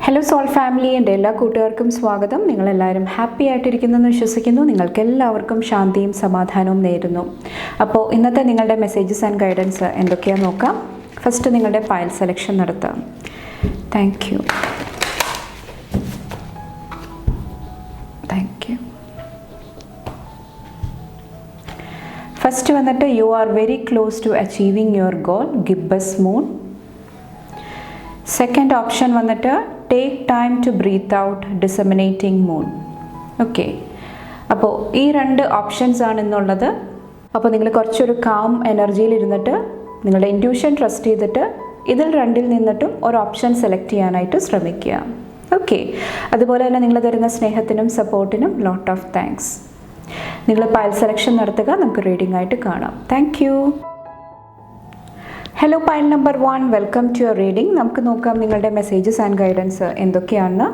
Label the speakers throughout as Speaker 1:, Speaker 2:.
Speaker 1: Hello soul family, എൻ്റെ എല്ലാ കൂട്ടുകാർക്കും സ്വാഗതം. നിങ്ങളെല്ലാവരും ഹാപ്പി ആയിട്ടിരിക്കുന്നെന്ന് വിശ്വസിക്കുന്നു. നിങ്ങൾക്കെല്ലാവർക്കും ശാന്തിയും സമാധാനവും നേരുന്നു. അപ്പോൾ ഇന്നത്തെ നിങ്ങളുടെ മെസ്സേജസ് ആൻഡ് ഗൈഡൻസ് എന്തൊക്കെയാണെന്ന് നോക്കാം. ഫസ്റ്റ് നിങ്ങളുടെ ഫയൽ സെലക്ഷൻ നടത്താം. Thank you. ഫസ്റ്റ് വന്നിട്ട് you are very close to achieving your goal, gibbous moon. Second option വന്നിട്ട് take time to breathe out, disseminating moon. Okay, അപ്പോൾ ഈ രണ്ട് ഓപ്ഷൻസ് ആണ് ഇന്നുള്ളത്. അപ്പോൾ നിങ്ങൾ കുറച്ചൊരു കാം എനർജിയിൽ ഇരുന്നിട്ട് നിങ്ങളുടെ ഇൻറ്റ്യൂഷൻ ട്രസ്റ്റ് ചെയ്തിട്ട് ഇതിൽ രണ്ടിൽ നിന്നിട്ടും ഒരു ഓപ്ഷൻ സെലക്ട് ചെയ്യാനായിട്ട് ശ്രമിക്കുക. ഓക്കെ, അതുപോലെ തന്നെ നിങ്ങൾ തരുന്ന സ്നേഹത്തിനും സപ്പോർട്ടിനും ലോട്ട് ഓഫ് താങ്ക്സ്. നിങ്ങൾ ഫയൽ സെലക്ഷൻ നടത്തുക, നമുക്ക് റീഡിംഗ് ആയിട്ട് കാണാം. Thank you. Hello pile number 1, welcome to your reading. നമുക്ക് നോക്കാം നിങ്ങളുടെ മെസ്സേജസ് ആൻഡ് ഗൈഡൻസ് എന്തൊക്കെയാണ്.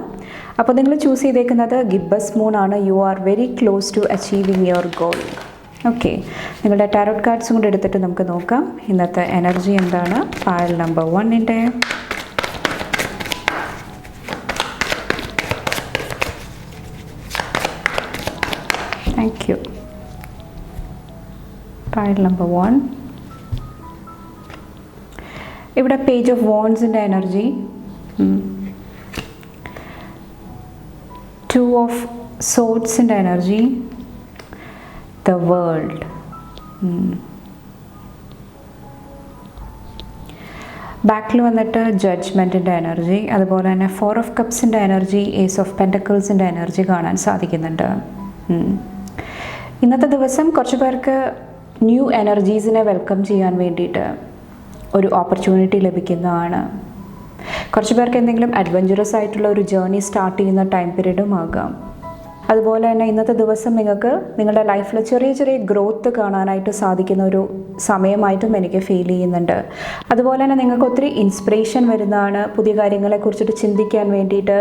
Speaker 1: അപ്പോൾ നിങ്ങൾ ചൂസ് ചെയ്തേക്കുന്നത് ഗിബ്ബസ് മൂൺ ആണ്. You are very close to achieving your goal. Okay, നിങ്ങളുടെ ടാരോട്ട് കാർഡ്സും കൂടെ എടുത്തിട്ട് നമുക്ക് നോക്കാം ഇന്നത്തെ എനർജി എന്താണ് പൈൽ നമ്പർ 1-ൻ്റെ. Thank you. Pile number 1. ഇവിടെ പേജ് ഓഫ് വോൺസിൻ്റെ എനർജി, 2 ഓഫ് സോഡ്സിൻ്റെ എനർജി, ദ വേൾഡ്. ബാക്കിൽ വന്നിട്ട് ജഡ്ജ്മെൻറ്റിൻ്റെ എനർജി, അതുപോലെ തന്നെ 4 ഓഫ് കപ്സിൻ്റെ എനർജി, ഏസ് ഓഫ് പെൻറ്റക്കിൾസിൻ്റെ എനർജി കാണാൻ സാധിക്കുന്നുണ്ട്. ഇന്നത്തെ ദിവസം കുറച്ച് പേർക്ക് ന്യൂ എനർജീസിനെ വെൽക്കം ചെയ്യാൻ വേണ്ടിയിട്ട് ഒരു ഓപ്പർച്യൂണിറ്റി ലഭിക്കുന്നതാണ്. കുറച്ച് പേർക്ക് എന്തെങ്കിലും അഡ്വഞ്ചറസ് ആയിട്ടുള്ള ഒരു ജേർണി സ്റ്റാർട്ട് ചെയ്യുന്ന ടൈം പീരീഡും ആകാം. അതുപോലെ തന്നെ ഇന്നത്തെ ദിവസം നിങ്ങൾക്ക് നിങ്ങളുടെ ലൈഫിൽ ചെറിയ ചെറിയ ഗ്രോത്ത് കാണാനായിട്ട് സാധിക്കുന്ന ഒരു സമയമായിട്ടും എനിക്ക് ഫീൽ ചെയ്യുന്നുണ്ട്. അതുപോലെ തന്നെ നിങ്ങൾക്ക് ഒത്തിരി ഇൻസ്പിറേഷൻ വരുന്നതാണ്. പുതിയ കാര്യങ്ങളെക്കുറിച്ചിട്ട് ചിന്തിക്കാൻ വേണ്ടിയിട്ട്,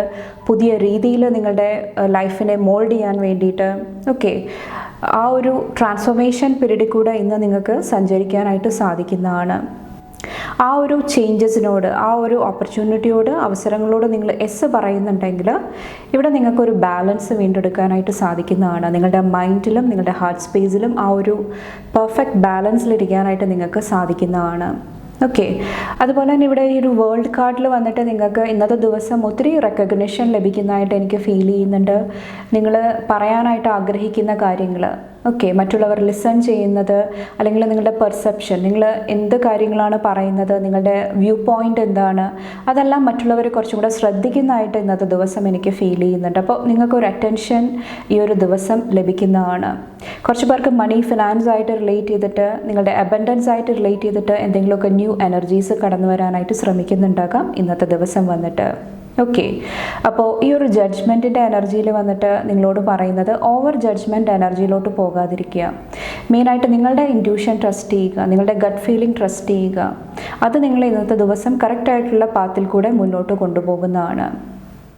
Speaker 1: പുതിയ രീതിയിൽ നിങ്ങളുടെ ലൈഫിനെ മോൾഡ് ചെയ്യാൻ വേണ്ടിയിട്ട്. ഓക്കെ, ആ ഒരു ട്രാൻസ്ഫോർമേഷൻ പീരീഡിൽ കൂടെ ഇന്ന് നിങ്ങൾക്ക് സഞ്ചരിക്കാനായിട്ട് സാധിക്കുന്നതാണ്. ആ ഒരു ചേഞ്ചസിനോട്, ആ ഒരു ഓപ്പർച്യൂണിറ്റിയോട്, അവസരങ്ങളോട് നിങ്ങൾ എസ് പറയുന്നുണ്ടെങ്കിൽ ഇവിടെ നിങ്ങൾക്കൊരു ബാലൻസ് വീണ്ടെടുക്കാനായിട്ട് സാധിക്കുന്നതാണ്. നിങ്ങളുടെ മൈൻഡിലും നിങ്ങളുടെ ഹാർട്ട് സ്പേസിലും ആ ഒരു പെർഫെക്റ്റ് ബാലൻസിലിരിക്കാനായിട്ട് നിങ്ങൾക്ക് സാധിക്കുന്നതാണ്. ഓക്കെ, അതുപോലെ തന്നെ ഇവിടെ ഈ ഒരു വേൾഡ് കാർഡിൽ വന്നിട്ട് നിങ്ങൾക്ക് ഇന്നത്തെ ദിവസം ഒത്തിരി റെക്കഗ്നിഷൻ ലഭിക്കുന്നതായിട്ട് എനിക്ക് ഫീൽ ചെയ്യുന്നുണ്ട്. നിങ്ങൾ പറയാനായിട്ട് ആഗ്രഹിക്കുന്ന കാര്യങ്ങൾ, ഓക്കെ, മറ്റുള്ളവർ ലിസൺ ചെയ്യുന്നത്, അല്ലെങ്കിൽ നിങ്ങളുടെ പെർസെപ്ഷൻ, നിങ്ങൾ എന്ത് കാര്യങ്ങളാണ് പറയുന്നത്, നിങ്ങളുടെ വ്യൂ പോയിൻ്റ് എന്താണ്, അതെല്ലാം മറ്റുള്ളവർ കുറച്ചും കൂടെ ശ്രദ്ധിക്കുന്നതായിട്ട് ഇന്നത്തെ ദിവസം എനിക്ക് ഫീൽ ചെയ്യുന്നുണ്ട്. അപ്പോൾ നിങ്ങൾക്കൊരു അറ്റൻഷൻ ഈ ഒരു ദിവസം ലഭിക്കുന്നതാണ്. കുറച്ച് പേർക്ക് മണി, ഫിനാൻസ് ആയിട്ട് റിലേറ്റ് ചെയ്തിട്ട്, നിങ്ങളുടെ അബൻഡൻസ് ആയിട്ട് റിലേറ്റ് ചെയ്തിട്ട് എന്തെങ്കിലുമൊക്കെ ന്യൂ എനർജീസ് കടന്നു വരാനായിട്ട് ശ്രമിക്കുന്നുണ്ടാകാം ഇന്നത്തെ ദിവസം വന്നിട്ട്. ഓക്കെ, അപ്പോൾ ഈ ഒരു ജഡ്ജ്മെൻറ്റിൻ്റെ എനർജിയിൽ വന്നിട്ട് നിങ്ങളോട് പറയുന്നത് ഓവർ ജഡ്ജ്മെൻറ്റ് എനർജിയിലോട്ട് പോകാതിരിക്കുക. മെയിനായിട്ട് നിങ്ങളുടെ ഇൻറ്റ്യൂഷൻ ട്രസ്റ്റ് ചെയ്യുക, നിങ്ങളുടെ ഗട്ട് ഫീലിംഗ് ട്രസ്റ്റ് ചെയ്യുക. അത് നിങ്ങൾ ഇന്നത്തെ ദിവസം കറക്റ്റായിട്ടുള്ള പാത്തിൽ കൂടെ മുന്നോട്ട് കൊണ്ടുപോകുന്നതാണ്.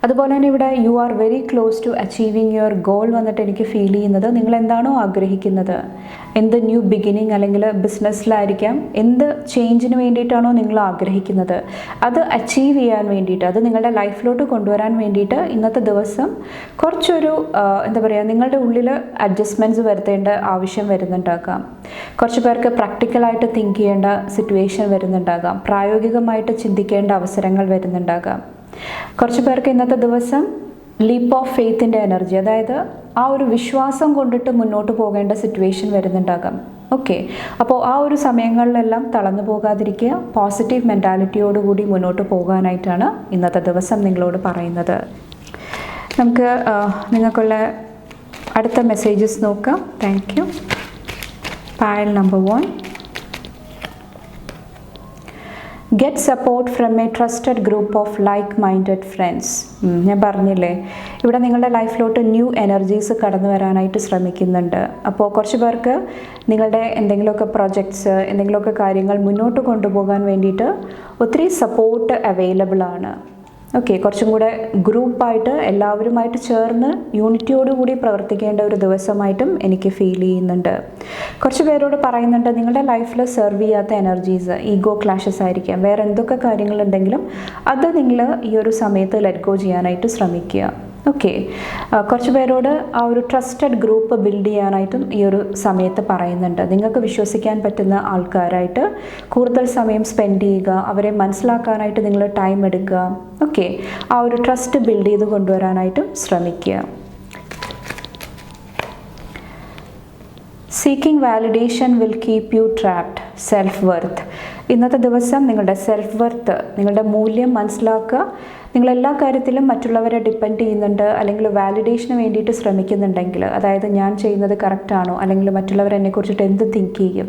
Speaker 1: അതുപോലെ തന്നെ ഇവിടെ you are very close to achieving your goal വന്നിട്ട് എനിക്ക് ഫീൽ ചെയ്യുന്നത് നിങ്ങൾ എന്താണോ ആഗ്രഹിക്കുന്നത്, എന്ത് ന്യൂ ബിഗിനിങ് അല്ലെങ്കിൽ ബിസിനസ്സിലായിരിക്കാം, എന്ത് ചേഞ്ചിന് വേണ്ടിയിട്ടാണോ നിങ്ങൾ ആഗ്രഹിക്കുന്നത്, അത് അച്ചീവ് ചെയ്യാൻ വേണ്ടിയിട്ട്, അത് നിങ്ങളുടെ ലൈഫിലോട്ട് കൊണ്ടുവരാൻ വേണ്ടിയിട്ട് ഇന്നത്തെ ദിവസം കുറച്ചൊരു എന്താ പറയുക, നിങ്ങളുടെ ഉള്ളിൽ അഡ്ജസ്റ്റ്മെൻറ്റ്സ് വരുത്തേണ്ട ആവശ്യം വരുന്നുണ്ടാകാം. കുറച്ച് പേർക്ക് പ്രാക്ടിക്കലായിട്ട് തിങ്ക് ചെയ്യേണ്ട സിറ്റുവേഷൻ വരുന്നുണ്ടാകാം. പ്രായോഗികമായിട്ട് ചിന്തിക്കേണ്ട അവസരങ്ങൾ വരുന്നുണ്ടാകാം. കുറച്ച് പേർക്ക് ഇന്നത്തെ ദിവസം ലീപ്പ് ഓഫ് ഫെയ്ത്തിൻ്റെ എനർജി, അതായത് ആ ഒരു വിശ്വാസം കൊണ്ടിട്ട് മുന്നോട്ട് പോകേണ്ട സിറ്റുവേഷൻ വരുന്നുണ്ടാകാം. ഓക്കെ, അപ്പോൾ ആ ഒരു സമയങ്ങളിലെല്ലാം തളർന്നു പോകാതിരിക്കുക, പോസിറ്റീവ് മെൻറ്റാലിറ്റിയോടുകൂടി മുന്നോട്ട് പോകാനായിട്ടാണ് ഇന്നത്തെ ദിവസം നിങ്ങളോട് പറയുന്നത്. നമുക്ക് നിങ്ങൾക്കുള്ള അടുത്ത മെസ്സേജസ് നോക്കാം. Thank you. Pile number 1. Get support from A trusted group of like minded friends. ഞാൻ പറഞ്ഞില്ലേ, ഇവിടെ നിങ്ങളുടെ ലൈഫിലോട്ട് ന്യൂ എനർജീസ് കടന്നു വരാനായിട്ട് ശ്രമിക്കുന്നുണ്ട്. അപ്പോൾ കുറച്ച് പേർക്ക് നിങ്ങളുടെ എന്തെങ്കിലുമൊക്കെ പ്രൊജക്ട്സ്, എന്തെങ്കിലുമൊക്കെ കാര്യങ്ങൾ മുന്നോട്ട് കൊണ്ടുപോകാൻ വേണ്ടിയിട്ട് ഒത്തിരി സപ്പോർട്ട് അവൈലബിൾ ആണ്. ഓക്കെ, കുറച്ചും കൂടെ ഗ്രൂപ്പായിട്ട് എല്ലാവരുമായിട്ട് ചേർന്ന് യൂണിറ്റിയോടുകൂടി പ്രവർത്തിക്കേണ്ട ഒരു ദിവസമായിട്ടും എനിക്ക് ഫീൽ ചെയ്യുന്നുണ്ട്. കുറച്ച് പേരോട് പറയുന്നുണ്ട്, നിങ്ങളുടെ ലൈഫിൽ സെർവ് ചെയ്യാത്ത എനർജീസ്, ഈഗോ ക്ലാഷസ് ആയിരിക്കാം, വേറെ എന്തൊക്കെ കാര്യങ്ങളുണ്ടെങ്കിലും അത് നിങ്ങൾ ഈ ഒരു സമയത്ത് ലെറ്റ് ഗോ ചെയ്യാനായിട്ട് ശ്രമിക്കുക. ഓക്കെ, കുറച്ച് പേരോട് ആ ഒരു ട്രസ്റ്റഡ് ഗ്രൂപ്പ് ബിൽഡ് ചെയ്യാനായിട്ടും ഈ ഒരു സമയത്ത് പറയുന്നുണ്ട്. നിങ്ങൾക്ക് വിശ്വസിക്കാൻ പറ്റുന്ന ആൾക്കാരായിട്ട് കൂടുതൽ സമയം സ്പെൻഡ് ചെയ്യുക, അവരെ മനസ്സിലാക്കാനായിട്ട് നിങ്ങൾ ടൈം എടുക്കുക. ഓക്കെ, ആ ഒരു ട്രസ്റ്റ് ബിൽഡ് ചെയ്ത് കൊണ്ടുവരാനായിട്ടും ശ്രമിക്കുക. Seeking validation will keep you trapped. Self worth. ഇന്നത്തെ ദിവസം നിങ്ങളുടെ സെൽഫ് വർത്ത്, നിങ്ങളുടെ മൂല്യം മനസ്സിലാക്കുക. നിങ്ങളെല്ലാ കാര്യത്തിലും മറ്റുള്ളവരെ ഡിപ്പെൻഡ് ചെയ്യുന്നുണ്ട്, അല്ലെങ്കിൽ വാലിഡേഷന് വേണ്ടിയിട്ട് ശ്രമിക്കുന്നുണ്ടെങ്കിൽ, അതായത് ഞാൻ ചെയ്യുന്നത് കറക്റ്റാണോ, അല്ലെങ്കിൽ മറ്റുള്ളവർ എന്നെക്കുറിച്ചിട്ട് എന്ത് തിങ്ക് ചെയ്യും,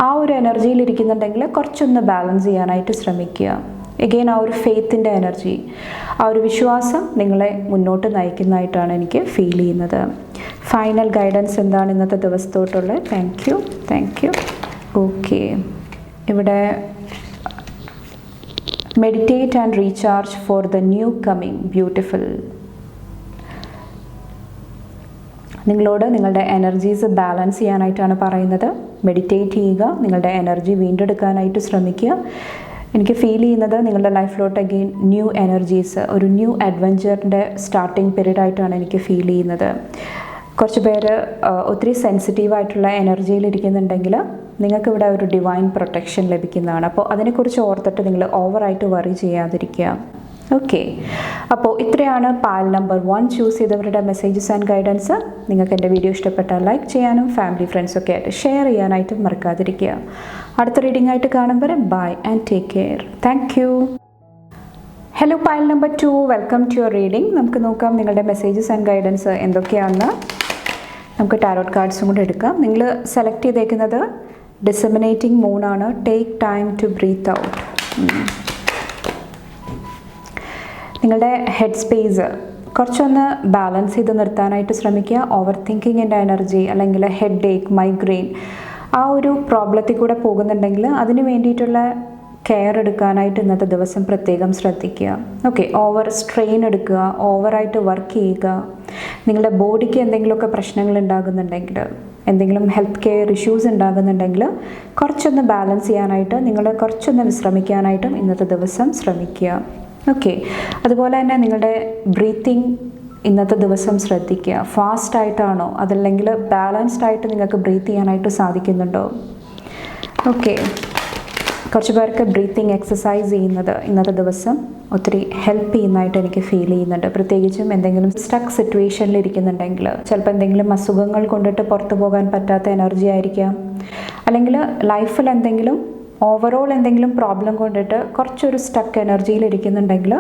Speaker 1: ആ ഒരു എനർജിയിൽ ഇരിക്കുന്നുണ്ടെങ്കിൽ കുറച്ചൊന്ന് ബാലൻസ് ചെയ്യാനായിട്ട് ശ്രമിക്കുക. എഗെയിൻ ആ ഒരു ഫെയ്ത്തിൻ്റെ എനർജി, ആ ഒരു വിശ്വാസം നിങ്ങളെ മുന്നോട്ട് നയിക്കുന്നതായിട്ടാണ് എനിക്ക് ഫീൽ ചെയ്യുന്നത്. ഫൈനൽ ഗൈഡൻസ് എന്താണ് ഇന്നത്തെ ദിവസത്തോട്ടുള്ളത്? Thank you. ഓക്കെ, ഇവിടെ meditate and recharge for the new coming beautiful. നിങ്ങളോട് നിങ്ങളുടെ എനർജീസ് ബാലൻസ് ചെയ്യാനായിട്ടാണ് പറയുന്നത്. മെഡിറ്റേറ്റ് ചെയ്യുക, നിങ്ങളുടെ എനർജി വീണ്ടെടുക്കാനായിട്ട് ശ്രമിക്കുക. എനിക്ക് ഫീൽ ചെയ്യുന്നത് നിങ്ങളുടെ ലൈഫിലോട്ട് അഗെയിൻ ന്യൂ എനർജീസ്, ഒരു ന്യൂ അഡ്വഞ്ചറിൻ്റെ സ്റ്റാർട്ടിങ് പീരീഡ് ആയിട്ടാണ് എനിക്ക് ഫീൽ ചെയ്യുന്നത്. കുറച്ച് പേര് ഒത്തിരി സെൻസിറ്റീവായിട്ടുള്ള എനർജിയിൽ ഇരിക്കുന്നുണ്ടെങ്കിൽ നിങ്ങൾക്കിവിടെ ഒരു ഡിവൈൻ പ്രൊട്ടക്ഷൻ ലഭിക്കുന്നതാണ്. അപ്പോൾ അതിനെക്കുറിച്ച് ഓർത്തിട്ട് നിങ്ങൾ ഓവറായിട്ട് വറി ചെയ്യാതിരിക്കുക. ഓക്കെ, അപ്പോൾ ഇത്രയാണ് പാൽ നമ്പർ 1 ചൂസ് ചെയ്തവരുടെ മെസ്സേജസ് ആൻഡ് ഗൈഡൻസ്. നിങ്ങൾക്ക് എൻ്റെ വീഡിയോ ഇഷ്ടപ്പെട്ടാൽ ലൈക്ക് ചെയ്യാനും ഫാമിലി ഫ്രണ്ട്സൊക്കെ ആയിട്ട് ഷെയർ ചെയ്യാനായിട്ടും മറക്കാതിരിക്കുക. അടുത്ത റീഡിംഗ് ആയിട്ട് കാണുമ്പോൾ bye and take care. Thank you. Hello pile number 2, welcome to your reading. നമുക്ക് നോക്കാം നിങ്ങളുടെ മെസ്സേജസ് ആൻഡ് ഗൈഡൻസ് എന്തൊക്കെയാണെന്ന്. നമുക്ക് ടാരോട്ട് കാർഡ്സും കൂടെ എടുക്കാം. നിങ്ങൾ സെലക്ട് ചെയ്തേക്കുന്നത് ഡിസമിനേറ്റിംഗ് മൂണാണ്. Take time to breathe out. നിങ്ങളുടെ ഹെഡ് സ്പേസ് കുറച്ചൊന്ന് ബാലൻസ് ചെയ്ത് നിർത്താനായിട്ട് ശ്രമിക്കുക. ഓവർ തിങ്കിങ്ങിൻ്റെ എനർജി, അല്ലെങ്കിൽ ഹെഡ് ഏക്ക്, മൈഗ്രെയിൻ, ആ ഒരു പ്രോബ്ലത്തിൽ കൂടെ പോകുന്നുണ്ടെങ്കിൽ അതിന് വേണ്ടിയിട്ടുള്ള കെയർ എടുക്കാനായിട്ട് ഇന്നത്തെ ദിവസം പ്രത്യേകം ശ്രദ്ധിക്കുക. ഓക്കെ, ഓവർ സ്ട്രെയിൻ എടുക്കുക, ഓവറായിട്ട് വർക്ക് ചെയ്യുക. നിങ്ങളുടെ ബോഡിക്ക് എന്തെങ്കിലുമൊക്കെ പ്രശ്നങ്ങൾ ഉണ്ടാകുന്നുണ്ടെങ്കിൽ, എന്തെങ്കിലും ഹെൽത്ത് കെയർ ഇഷ്യൂസ് ഉണ്ടാകുന്നുണ്ടെങ്കിൽ കുറച്ചൊന്ന് ബാലൻസ് ചെയ്യാനായിട്ട്, നിങ്ങൾ കുറച്ചൊന്ന് വിശ്രമിക്കാനായിട്ടും ഇന്നത്തെ ദിവസം ശ്രമിക്കുക. ഓക്കെ, അതുപോലെ തന്നെ നിങ്ങളുടെ ബ്രീത്തിങ് ഇന്നത്തെ ദിവസം ശ്രദ്ധിക്കുക. ഫാസ്റ്റ് ആയിട്ടാണോ അതല്ലെങ്കിൽ ബാലൻസ്ഡ് ആയിട്ട് നിങ്ങൾക്ക് ബ്രീത്ത് ചെയ്യാനായിട്ട് സാധിക്കുന്നുണ്ടോ? ഓക്കെ, കുറച്ച് പേർക്ക് ബ്രീത്തിങ് എക്സസൈസ് ചെയ്യുന്നത് ഇന്നത്തെ ദിവസം ഒത്തിരി ഹെൽപ്പ് ചെയ്യുന്നതായിട്ട് എനിക്ക് ഫീൽ ചെയ്യുന്നുണ്ട്. പ്രത്യേകിച്ചും എന്തെങ്കിലും സ്റ്റക്ക് സിറ്റുവേഷനിൽ ഇരിക്കുന്നുണ്ടെങ്കിൽ, ചിലപ്പോൾ എന്തെങ്കിലും അസുഖങ്ങൾ കൊണ്ടിട്ട് പുറത്തു പോകാൻ പറ്റാത്ത എനർജി ആയിരിക്കാം, അല്ലെങ്കിൽ ലൈഫിൽ എന്തെങ്കിലും ഓവറോൾ എന്തെങ്കിലും പ്രോബ്ലം കൊണ്ടിട്ട് കുറച്ചൊരു സ്റ്റക്ക് എനർജിയിൽ ഇരിക്കുന്നുണ്ടെങ്കിൽ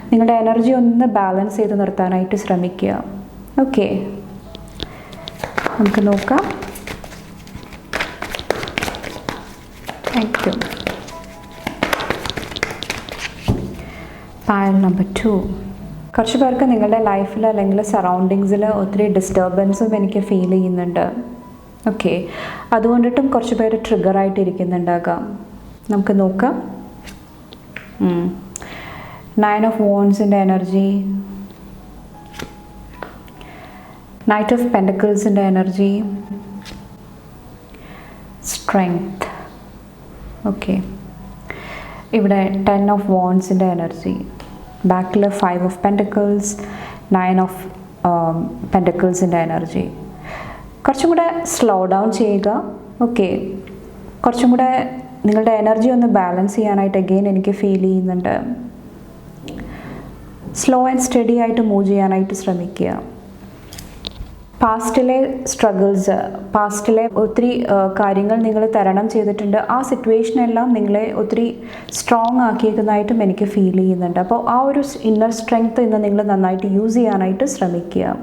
Speaker 1: നിങ്ങളുടെ എനർജി ഒന്ന് ബാലൻസ് ചെയ്ത് നിർത്താനായിട്ട് ശ്രമിക്കുക. ഓക്കെ, നമുക്ക് നോക്കാം. Thank you. പായൽ നമ്പർ 2, കുറച്ച് പേർക്ക് നിങ്ങളുടെ ലൈഫിൽ അല്ലെങ്കിൽ സറൗണ്ടിങ്സിൽ ഒത്തിരി ഡിസ്റ്റർബൻസും എനിക്ക് ഫീൽ ചെയ്യുന്നുണ്ട്. ഓക്കെ, അതുകൊണ്ടിട്ടും കുറച്ച് പേര് ട്രിഗറായിട്ട് ഇരിക്കുന്നുണ്ടാകാം. നമുക്ക് നോക്കാം. 9 ഓഫ് വോൺസിൻ്റെ എനർജി, നൈറ്റ് ഓഫ് പെൻഡക്കിൾസിൻ്റെ എനർജി, സ്ട്രെങ്ത്. ഓക്കെ, ഇവിടെ 10 ഓഫ് വോൺസിൻ്റെ എനർജി, ബാക്കിൽ 5 ഓഫ് പെൻഡക്കിൾസ്, 9 ഓഫ് പെൻഡക്കിൾസിൻ്റെ എനർജി. കുറച്ചും കൂടെ സ്ലോ ഡൗൺ ചെയ്യുക. ഓക്കെ, കുറച്ചും കൂടെ നിങ്ങളുടെ എനർജി ഒന്ന് ബാലൻസ് ചെയ്യാനായിട്ട് അഗെയിൻ എനിക്ക് ഫീൽ ചെയ്യുന്നുണ്ട്. സ്ലോ ആൻഡ് സ്റ്റഡി ആയിട്ട് മൂവ് ചെയ്യാനായിട്ട് ശ്രമിക്കുക. പാസ്റ്റിലെ സ്ട്രഗിൾസ്, പാസ്റ്റിലെ ഒത്തിരി കാര്യങ്ങൾ നിങ്ങൾ തരണം ചെയ്തിട്ടുണ്ട്. ആ സിറ്റുവേഷനെല്ലാം നിങ്ങളെ ഒത്തിരി സ്ട്രോങ് ആക്കിയേക്കുന്നതായിട്ടും എനിക്ക് ഫീൽ ചെയ്യുന്നുണ്ട്. അപ്പോൾ ആ ഒരു ഇന്നർ സ്ട്രെങ്ത് ഇന്ന് നിങ്ങൾ നന്നായിട്ട് യൂസ് ചെയ്യാനായിട്ട് ശ്രമിക്കുക.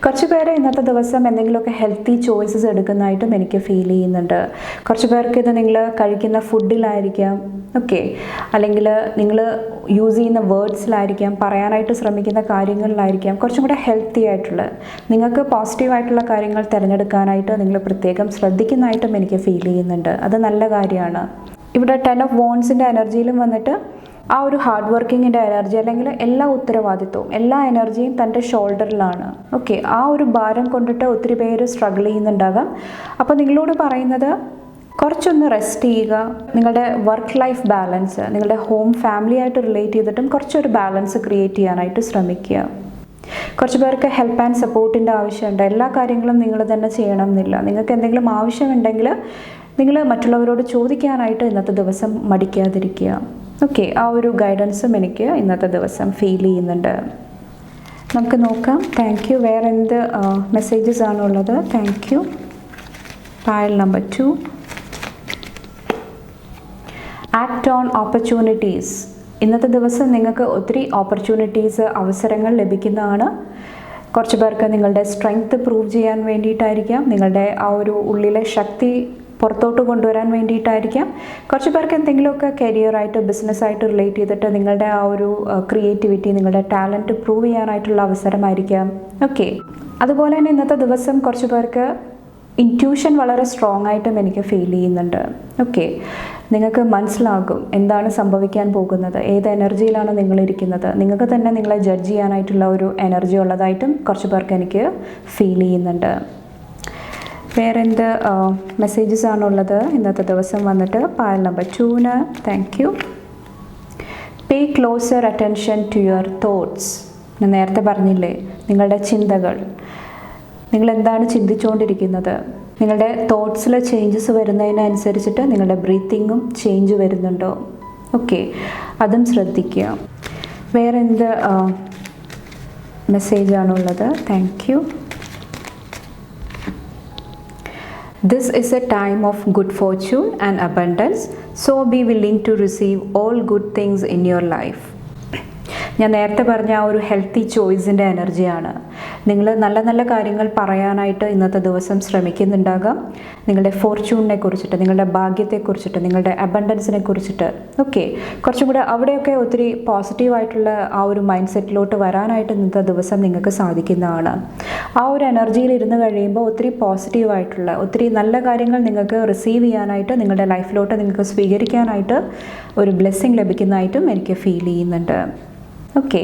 Speaker 1: കുറച്ച് പേര് ഇന്നത്തെ ദിവസം എന്തെങ്കിലുമൊക്കെ ഹെൽത്തി ചോയ്സസ് എടുക്കുന്നതായിട്ടും എനിക്ക് ഫീൽ ചെയ്യുന്നുണ്ട്. കുറച്ച് പേർക്ക് ഇത് നിങ്ങൾ കഴിക്കുന്ന ഫുഡിലായിരിക്കാം, ഓക്കെ, അല്ലെങ്കിൽ നിങ്ങൾ യൂസ് ചെയ്യുന്ന വേർഡ്സിലായിരിക്കാം, പറയാനായിട്ട് ശ്രമിക്കുന്ന കാര്യങ്ങളിലായിരിക്കാം. കുറച്ചും കൂടെ ഹെൽത്തി ആയിട്ടുള്ള, നിങ്ങൾക്ക് പോസിറ്റീവായിട്ടുള്ള കാര്യങ്ങൾ തിരഞ്ഞെടുക്കാനായിട്ട് നിങ്ങൾ പ്രത്യേകം ശ്രദ്ധിക്കുന്നതായിട്ടും എനിക്ക് ഫീൽ ചെയ്യുന്നുണ്ട്. അത് നല്ല കാര്യമാണ്. ഇവിടെ 10 ഓഫ് വോൺസിൻ്റെ എനർജിയിലും വന്നിട്ട് ആ ഒരു ഹാർഡ് വർക്കിങ്ങിൻ്റെ എനർജി, അല്ലെങ്കിൽ എല്ലാ ഉത്തരവാദിത്വവും എല്ലാ എനർജിയും തൻ്റെ ഷോൾഡറിലാണ്. ഓക്കെ, ആ ഒരു ഭാരം കൊണ്ടിട്ട് ഒത്തിരി പേര് സ്ട്രഗിൾ ചെയ്യുന്നുണ്ടാകാം. അപ്പോൾ നിങ്ങളോട് പറയുന്നത് കുറച്ചൊന്ന് റെസ്റ്റ് ചെയ്യുക. നിങ്ങളുടെ വർക്ക് ലൈഫ് ബാലൻസ്, നിങ്ങളുടെ ഹോം ഫാമിലി ആയിട്ട് റിലേറ്റ് ചെയ്തിട്ടും കുറച്ചൊരു ബാലൻസ് ക്രിയേറ്റ് ചെയ്യാനായിട്ട് ശ്രമിക്കുക. കുറച്ച് പേർക്ക് ഹെൽപ്പ് ആൻഡ് സപ്പോർട്ടിൻ്റെ ആവശ്യമുണ്ട്. എല്ലാ കാര്യങ്ങളും നിങ്ങൾ തന്നെ ചെയ്യണം എന്നില്ല. നിങ്ങൾക്ക് എന്തെങ്കിലും ആവശ്യമുണ്ടെങ്കിൽ നിങ്ങൾ മറ്റുള്ളവരോട് ചോദിക്കാനായിട്ട് ഇന്നത്തെ ദിവസം മടിക്കാതിരിക്കുക. ഓക്കെ, ആ ഒരു ഗൈഡൻസും എനിക്ക് ഇന്നത്തെ ദിവസം ഫീൽ ചെയ്യുന്നുണ്ട്. നമുക്ക് നോക്കാം. Thank you. വേറെ എന്ത് മെസ്സേജസ് ആണുള്ളത്? Thank you. Pile number 2. Act on opportunities. ഇന്നത്തെ ദിവസം നിങ്ങൾക്ക് ഒത്തിരി ഓപ്പർച്യൂണിറ്റീസ്, അവസരങ്ങൾ ലഭിക്കുന്നതാണ്. കുറച്ച് പേർക്ക് നിങ്ങളുടെ സ്ട്രെങ്ത് പ്രൂവ് ചെയ്യാൻ വേണ്ടിയിട്ടായിരിക്കാം, നിങ്ങളുടെ ആ ഒരു ഉള്ളിലെ ശക്തി പുറത്തോട്ട് കൊണ്ടുവരാൻ വേണ്ടിയിട്ടായിരിക്കാം. കുറച്ച് പേർക്ക് എന്തെങ്കിലുമൊക്കെ കരിയറായിട്ട്, ബിസിനസ്സായിട്ട് റിലേറ്റ് ചെയ്തിട്ട് നിങ്ങളുടെ ആ ഒരു ക്രിയേറ്റിവിറ്റി, നിങ്ങളുടെ ടാലൻറ്റ് പ്രൂവ് ചെയ്യാനായിട്ടുള്ള അവസരമായിരിക്കാം. ഓക്കെ, അതുപോലെ തന്നെ ഇന്നത്തെ ദിവസം കുറച്ച് പേർക്ക് ഇൻറ്റ്യൂഷൻ വളരെ സ്ട്രോങ് ആയിട്ടും എനിക്ക് ഫീൽ ചെയ്യുന്നുണ്ട്. ഓക്കെ, നിങ്ങൾക്ക് മനസ്സിലാകും എന്താണ് സംഭവിക്കാൻ പോകുന്നത്, ഏത് എനർജിയിലാണ് നിങ്ങളിരിക്കുന്നത്. നിങ്ങൾക്ക് തന്നെ നിങ്ങളെ ജഡ്ജ് ചെയ്യാനായിട്ടുള്ള ഒരു എനർജി ഉള്ളതായിട്ടും കുറച്ച് പേർക്ക് എനിക്ക് ഫീൽ ചെയ്യുന്നുണ്ട്. വേറെ എന്ത് മെസ്സേജസ് ആണുള്ളത് ഇന്നത്തെ ദിവസം വന്നിട്ട്? Pile number 2. Thank you. Pay closer attention to your thoughts. ഞാൻ നേരത്തെ പറഞ്ഞില്ലേ, നിങ്ങളുടെ ചിന്തകൾ, നിങ്ങൾ എന്താണ് ചിന്തിച്ചുകൊണ്ടിരിക്കുന്നത്, നിങ്ങളുടെ തോട്ട്സിൽ ചേഞ്ചസ് വരുന്നതിനനുസരിച്ചിട്ട് നിങ്ങളുടെ ബ്രീത്തിങ്ങും ചേഞ്ച് വരുന്നുണ്ടോ? ഓക്കെ, അതും ശ്രദ്ധിക്കുക. വേറെ എന്ത് മെസ്സേജാണുള്ളത്? Thank you. This is a time of good fortune and abundance, so be willing to receive all good things in your life. ഞാൻ നേരത്തെ പറഞ്ഞ ആ ഒരു ഹെൽത്തി ചോയ്സിൻ്റെ എനർജിയാണ്. നിങ്ങൾ നല്ല നല്ല കാര്യങ്ങൾ പറയാനായിട്ട് ഇന്നത്തെ ദിവസം ശ്രമിക്കുന്നുണ്ടാകാം. നിങ്ങളുടെ ഫോർച്യൂണിനെ കുറിച്ചിട്ട്, നിങ്ങളുടെ ഭാഗ്യത്തെക്കുറിച്ചിട്ട്, നിങ്ങളുടെ അബണ്ടൻസിനെ കുറിച്ചിട്ട്. ഓക്കെ, കുറച്ചും കൂടെ അവിടെയൊക്കെ ഒത്തിരി പോസിറ്റീവായിട്ടുള്ള ആ ഒരു മൈൻഡ് സെറ്റിലോട്ട് വരാനായിട്ട് ഇന്നത്തെ ദിവസം നിങ്ങൾക്ക് സാധിക്കുന്നതാണ്. ആ ഒരു എനർജിയിൽ ഇരുന്ന് കഴിയുമ്പോൾ ഒത്തിരി പോസിറ്റീവായിട്ടുള്ള, ഒത്തിരി നല്ല കാര്യങ്ങൾ നിങ്ങൾക്ക് റിസീവ് ചെയ്യാനായിട്ട്, നിങ്ങളുടെ ലൈഫിലോട്ട് നിങ്ങൾക്ക് സ്വീകരിക്കാനായിട്ട് ഒരു ബ്ലെസ്സിങ് ലഭിക്കുന്നതായിട്ടും എനിക്ക് ഫീൽ ചെയ്യുന്നുണ്ട്. ഓക്കെ,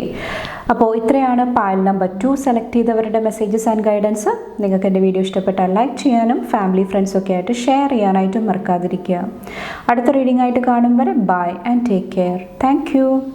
Speaker 1: അപ്പോൾ ഇത്രയാണ് പൈൽ നമ്പർ 2 സെലക്ട് ചെയ്തവരുടെ മെസ്സേജസ് ആൻഡ് ഗൈഡൻസ്. നിങ്ങൾക്ക് എൻ്റെ വീഡിയോ ഇഷ്ടപ്പെട്ടാൽ ലൈക്ക് ചെയ്യാനും ഫാമിലി ഫ്രണ്ട്സൊക്കെ ആയിട്ട് ഷെയർ ചെയ്യാനായിട്ടും മറക്കാതിരിക്കുക. അടുത്ത റീഡിംഗ് ആയിട്ട് കാണും വരെ bye and take care. Thank U.